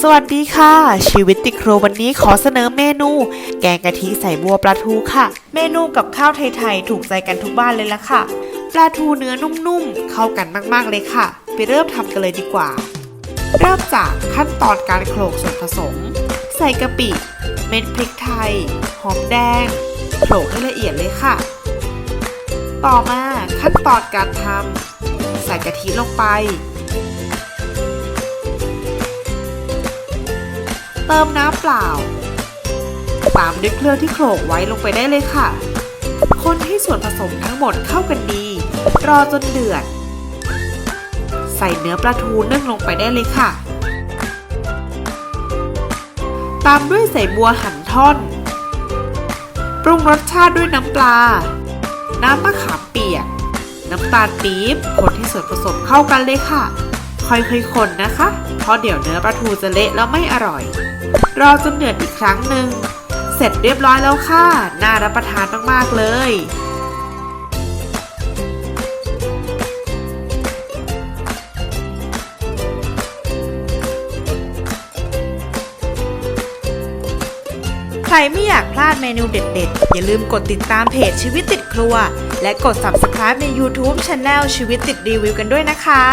สวัสดีค่ะชีวิตติดครัววันนี้ขอเสนอเมนู แกงกะทิใส่บัวปลาทูค่ะ เมนูกับข้าวไทยๆถูกใจกันทุกบ้านเลยละค่ะปลาทูเนื้อนุ่มๆเข้ากันมากๆเลยค่ะไปเริ่มทำกันเลยดีกว่าเริ่มจากขั้นตอนการโขลกส่วนผสมใส่กะปิเม็ดพริกไทยหอมแดงโขลกให้ละเอียดเลยค่ะต่อมาขั้นตอนการทำใส่กะทิลงไปเติมน้ำเปล่าตามด้วยเครื่องที่โขลกไว้ลงไปได้เลยค่ะคนให้ส่วนผสมทั้งหมดเข้ากันดีรอจนเดือดใส่เนื้อปลาทูนึ่งลงไปได้เลยค่ะตามด้วยใส่บัวหั่นท่อนปรุงรสชาติด้วยน้ำปลาน้ำมะขามเปียกน้ำตาลปี๊บคนให้ส่วนผสมเข้ากันเลยค่ะค่อยๆคนนะคะเพราะเดี๋ยวเนื้อปลาทูจะเละแล้วไม่อร่อยรอจนเดือดอีกครั้งหนึ่งเสร็จเรียบร้อยแล้วค่ะน่ารับประทานมากๆเลยใครไม่อยากพลาดเมนูเด็ดๆอย่าลืมกดติดตามเพจชีวิตติดครัวและกด Subscribe ใน YouTube Channel ชีวิตติดรีวิวกันด้วยนะคะ